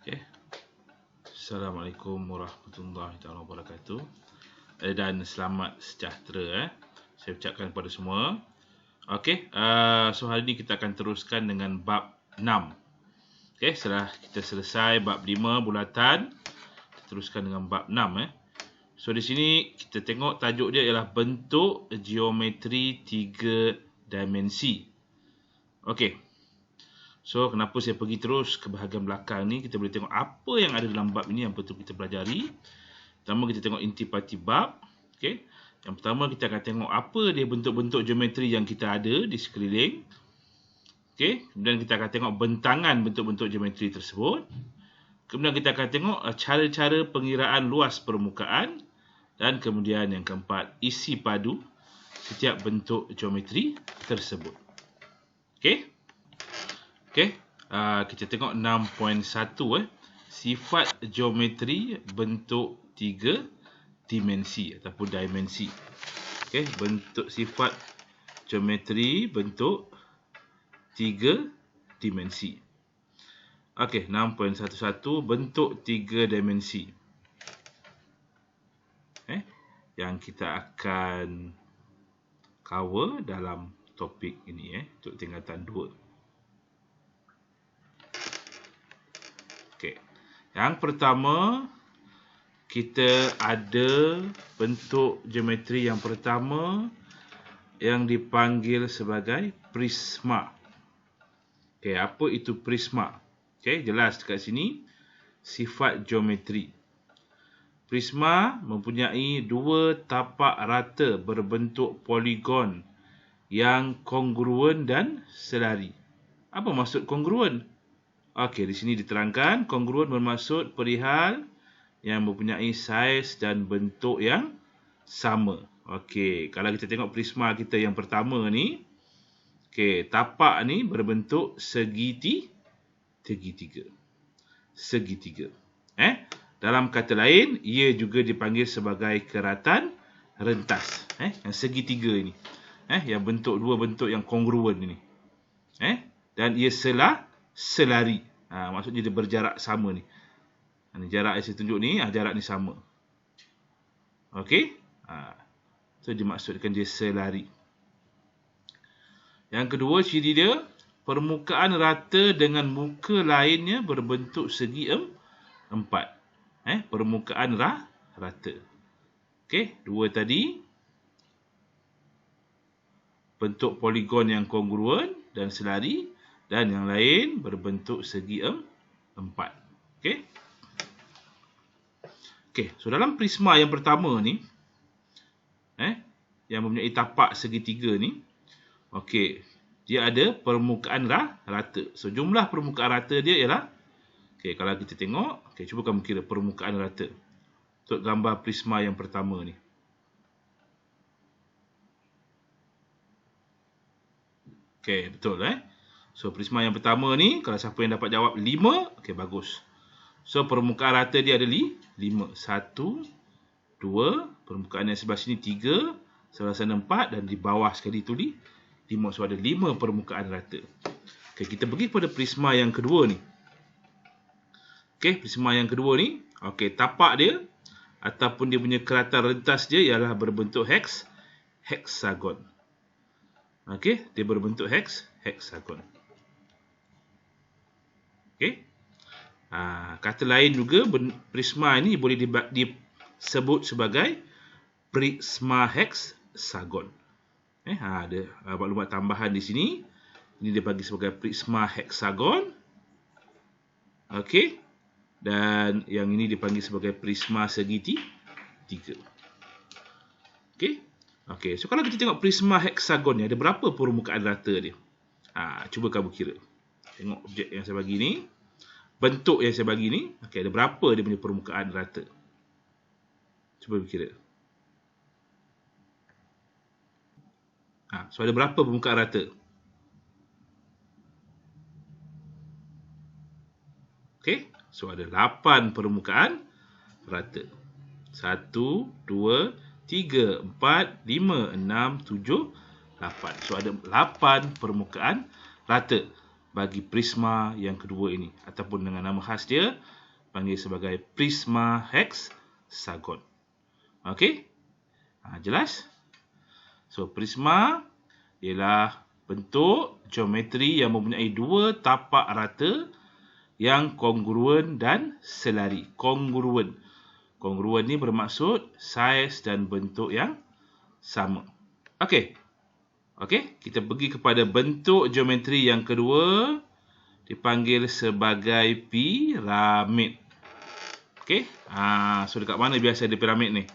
Okay. Assalamualaikum warahmatullahi wabarakatuh. Dan selamat sejahtera. Saya ucapkan kepada semua. Okey, so hari ini kita akan teruskan dengan bab 6. Okey, setelah kita selesai bab 5 bulatan, kita teruskan dengan bab 6. So di sini kita tengok tajuk dia ialah bentuk geometri 3 dimensi. Okey. So, kenapa saya pergi terus ke bahagian belakang ni, kita boleh tengok apa yang ada dalam bab ini yang betul kita pelajari. Pertama, kita tengok intipati bab. Okay. Yang pertama, kita akan tengok apa dia bentuk-bentuk geometri yang kita ada di sekeliling. Okay. Kemudian kita akan tengok bentangan bentuk-bentuk geometri tersebut. Kemudian kita akan tengok cara-cara pengiraan luas permukaan. Dan kemudian yang keempat, isi padu setiap bentuk geometri tersebut. Okay. Okey, kita tengok 6.1 sifat geometri bentuk 3 dimensi ataupun dimensi. Okey, bentuk sifat geometri bentuk 3 dimensi. Okey, 6.11 bentuk 3 dimensi. Yang kita akan cover dalam topik ini untuk tingkatan 2. Okay. Yang pertama, kita ada bentuk geometri yang pertama yang dipanggil sebagai prisma. Okay, apa itu prisma? Okay, jelas dekat sini sifat geometri. Prisma mempunyai dua tapak rata berbentuk poligon yang kongruen dan selari. Apa maksud kongruen? Okey, di sini diterangkan kongruen bermaksud perihal yang mempunyai saiz dan bentuk yang sama. Okey, kalau kita tengok prisma kita yang pertama ni, okey, tapak ni berbentuk segitiga. Dalam kata lain, ia juga dipanggil sebagai keratan rentas. Yang segitiga ini. Yang bentuk dua bentuk yang kongruen ini. Dan ia selari. Maksudnya dia berjarak sama ni. Jarak yang saya tunjuk ni, jarak ni sama. Okey. So dimaksudkan dia selari. Yang kedua, ciri dia, permukaan rata dengan muka lainnya berbentuk segi empat. Permukaan rata. Okey, dua tadi. Bentuk poligon yang kongruen dan selari. Dan yang lain berbentuk segi empat. Okey. Okey, so dalam prisma yang pertama ni, yang mempunyai tapak segitiga ni, okey, dia ada permukaan rata. So jumlah permukaan rata dia ialah, okey, kalau kita tengok, okey, cuba kamu kira permukaan rata untuk gambar prisma yang pertama ni. Okey, betul So, prisma yang pertama ni, kalau siapa yang dapat jawab 5, okey, bagus. So, permukaan rata dia ada 5. 1, 2, permukaan yang sebelah sini 3, sebelah sana 4, dan di bawah sekali tu 5. So, ada 5 permukaan rata. Okey, kita pergi kepada prisma yang kedua ni. Okey, prisma yang kedua ni, okey, tapak dia, ataupun dia punya keratan rentas dia ialah berbentuk heksagon. Okey, dia berbentuk heksagon. Okey. Kata lain juga, prisma ini boleh disebut sebagai prisma heksagon. Ada maklumat tambahan di sini. Ini dia bagi sebagai prisma heksagon. Okey. Dan yang ini dipanggil sebagai prisma segitiga. Okey. Okey, so kalau kita tengok prisma heksagon ni, ada berapa permukaan rata dia? Cuba kamu kira. Tengok objek yang saya bagi ni. Bentuk yang saya bagi ni. Okey, ada berapa dia punya permukaan rata? Cuba kira. So ada berapa permukaan rata? Okey, so ada 8 permukaan rata. 1, 2, 3, 4, 5, 6, 7, 8. So ada 8 permukaan rata. bagi prisma yang kedua ini, ataupun dengan nama khas dia panggil sebagai prisma hexagon. Okey? Jelas? So, prisma ialah bentuk geometri yang mempunyai dua tapak rata yang kongruen dan selari. Kongruen. Kongruen ni bermaksud saiz dan bentuk yang sama. Okey. Okey, kita pergi kepada bentuk geometri yang kedua, dipanggil sebagai piramid. Okey. So dekat mana biasa ada piramid ni?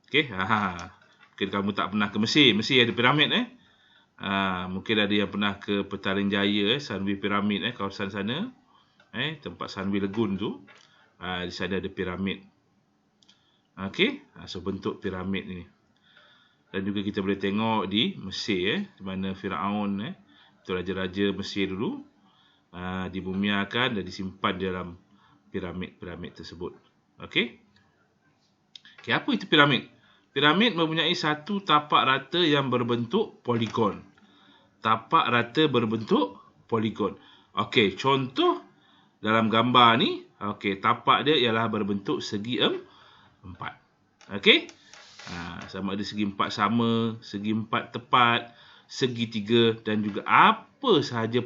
Okey. Mungkin kamu tak pernah ke Mesir. Mesir ada piramid mungkin ada yang pernah ke Petaling Jaya Sunway Piramid kawasan sana. Tempat Sunway Lagoon tu. Di sana ada piramid. Okey. So bentuk piramid ni. Dan juga kita boleh tengok di Mesir di mana Firaun itu raja-raja Mesir dulu dibumiakan dan disimpan dalam piramid-piramid tersebut. Okey. Okey, apa itu piramid? Piramid mempunyai satu tapak rata yang berbentuk poligon. Tapak rata berbentuk poligon. Okey, contoh dalam gambar ni, okey, tapak dia ialah berbentuk segi empat. Okey? Sama ada segi empat sama, segi empat tepat, segi tiga dan juga apa sahaja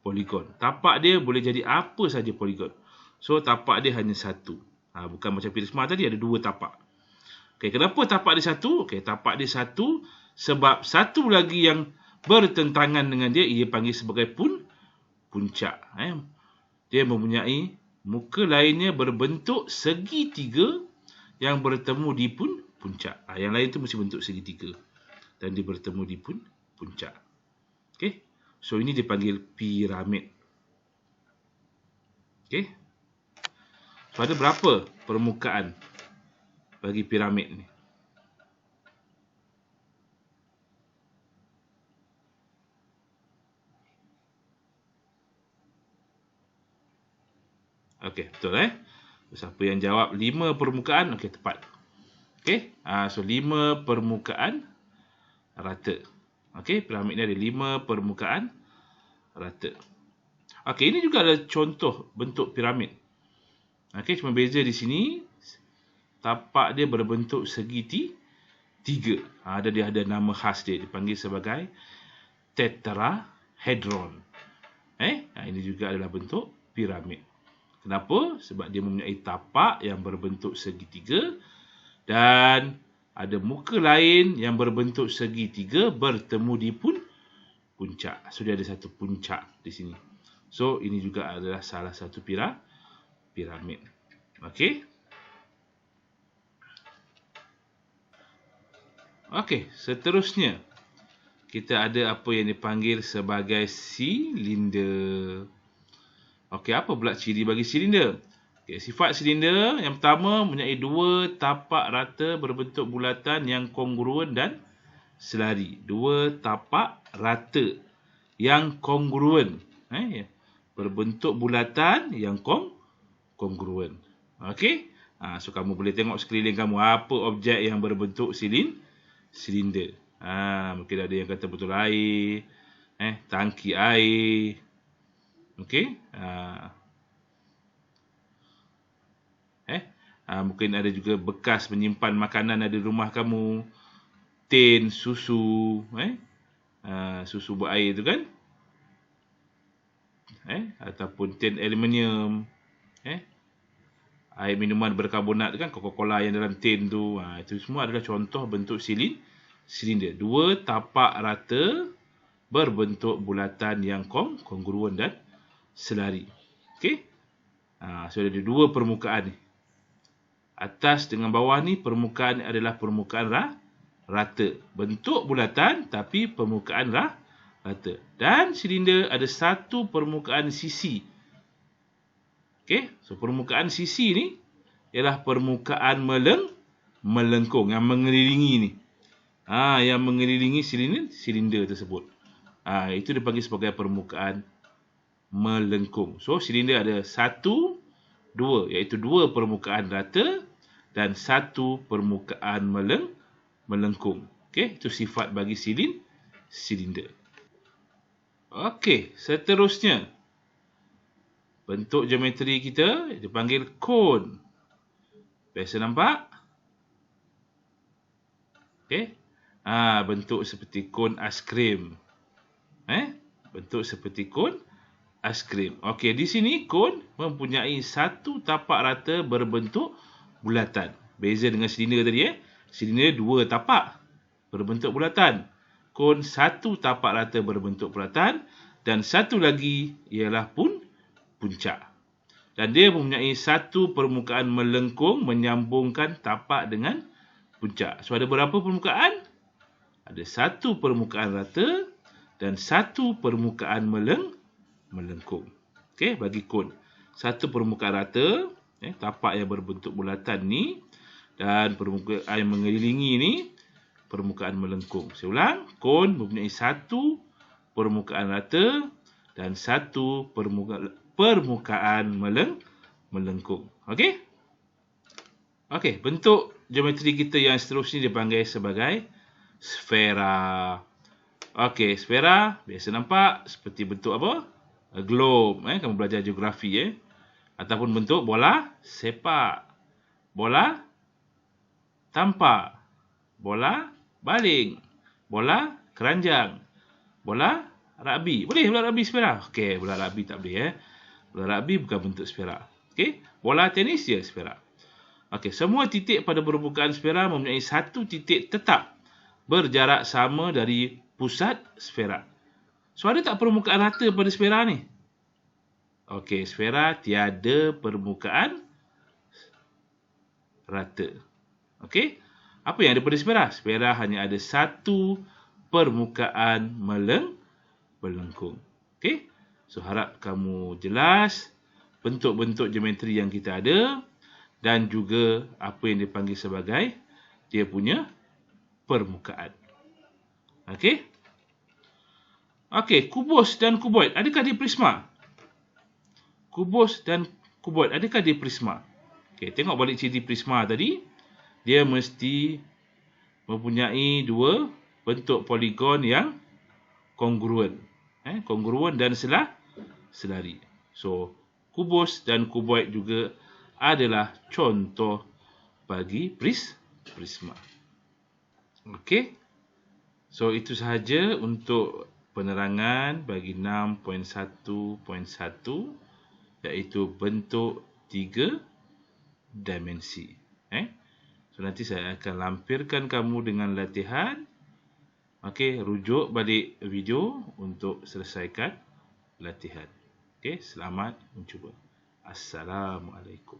poligon. Tapak dia boleh jadi apa sahaja poligon. So, tapak dia hanya satu. Bukan macam prisma tadi ada dua tapak. Okay, kenapa tapak dia satu? Okay, tapak dia satu sebab satu lagi yang bertentangan dengan dia, ia panggil sebagai puncak. Dia mempunyai muka lainnya berbentuk segitiga yang bertemu di puncak. Yang lain tu mesti bentuk segitiga dan dia bertemu di puncak. Okey. So ini dipanggil piramid. Okey. So ada berapa permukaan bagi piramid ni? Okey, betul Siapa yang jawab 5 permukaan? Okey, tepat. Okey, so 5 permukaan rata. Okey, piramid ni ada 5 permukaan rata. Okey, ini juga adalah contoh bentuk piramid. Okey, cuma beza di sini tapak dia berbentuk segitiga. Dia ada nama khas dia, dipanggil sebagai tetrahedron. Ini juga adalah bentuk piramid. Kenapa? Sebab dia mempunyai tapak yang berbentuk segitiga dan ada muka lain yang berbentuk segitiga bertemu di puncak. So, dia ada satu puncak di sini. So, ini juga adalah salah satu piramid. Okey. Okey, seterusnya kita ada apa yang dipanggil sebagai silinder. Okey, apa pula ciri bagi silinder? Okey, sifat silinder yang pertama mempunyai dua tapak rata berbentuk bulatan yang kongruen dan selari. Dua tapak rata yang kongruen. Berbentuk bulatan yang kongruen. Okey? So kamu boleh tengok sekeliling kamu apa objek yang berbentuk silinder. Mungkin ada yang kata botol air, tangki air. Okey? Mungkin ada juga bekas menyimpan makanan ada di rumah kamu. Tin susu, susu berair tu kan? Ataupun tin aluminium, air minuman berkarbonat kan, Coca-Cola yang dalam tin tu. Itu semua adalah contoh bentuk silinder. Dua tapak rata berbentuk bulatan yang kongruen dan selari. Okey? So ada dua permukaan ni. Atas dengan bawah ni permukaan adalah permukaan rata. Bentuk bulatan tapi permukaan rata. Dan silinder ada satu permukaan sisi. Okey, so permukaan sisi ni ialah permukaan melengkung yang mengelilingi ni. Yang mengelilingi silinder tersebut. Itu dipanggil sebagai permukaan melengkung. So silinder ada dua, iaitu dua permukaan rata dan satu permukaan melengkung. Okey, itu sifat bagi silinder. Okey, seterusnya. Bentuk geometri kita dipanggil kon. Biasa nampak? Okey. Bentuk seperti kon aiskrim. Bentuk seperti kon aiskrim. Okey, di sini kon mempunyai satu tapak rata berbentuk bulatan. Beza dengan silinder tadi. Silinder dua tapak berbentuk bulatan. Kon satu tapak rata berbentuk bulatan. Dan satu lagi ialah puncak. Dan dia mempunyai satu permukaan melengkung menyambungkan tapak dengan puncak. So, ada berapa permukaan? Ada satu permukaan rata dan satu permukaan melengkung. Okey, bagi kon. Satu permukaan rata, tapak yang berbentuk bulatan ni, dan permukaan yang mengelilingi ni, permukaan melengkung. Saya ulang, kon mempunyai satu permukaan rata dan satu permukaan melengkung. Okey? Okey, bentuk geometri kita yang seterusnya dipanggil sebagai sfera. Okey, sfera biasa nampak seperti bentuk apa? A globe, kamu belajar geografi ataupun bentuk bola sepak, bola tampar, bola baling, bola keranjang, bola rugby. Boleh bola rugby sfera? Okey, bola rugby tak boleh Bola rugby bukan bentuk sfera. Okey, bola tenis dia sfera. Okey, semua titik pada permukaan sfera mempunyai satu titik tetap berjarak sama dari pusat sfera. So, ada tak permukaan rata pada sfera ni? Okey, sfera tiada permukaan rata. Okey, apa yang ada pada sfera? Sfera hanya ada satu permukaan melengkung. Okey, so harap kamu jelas bentuk-bentuk geometri yang kita ada dan juga apa yang dipanggil sebagai dia punya permukaan. Okey. Okey, kubus dan kuboid. Adakah dia prisma? Kubus dan kuboid. Adakah dia prisma? Okey, tengok balik ciri prisma tadi. Dia mesti mempunyai dua bentuk poligon yang kongruen. Kongruen dan selari. So, kubus dan kuboid juga adalah contoh bagi prisma. Okey. So, itu sahaja untuk penerangan bagi 6.1.1 iaitu bentuk 3 dimensi. So, nanti saya akan lampirkan kamu dengan latihan. Okey, rujuk balik video untuk selesaikan latihan. Okey, selamat mencuba. Assalamualaikum.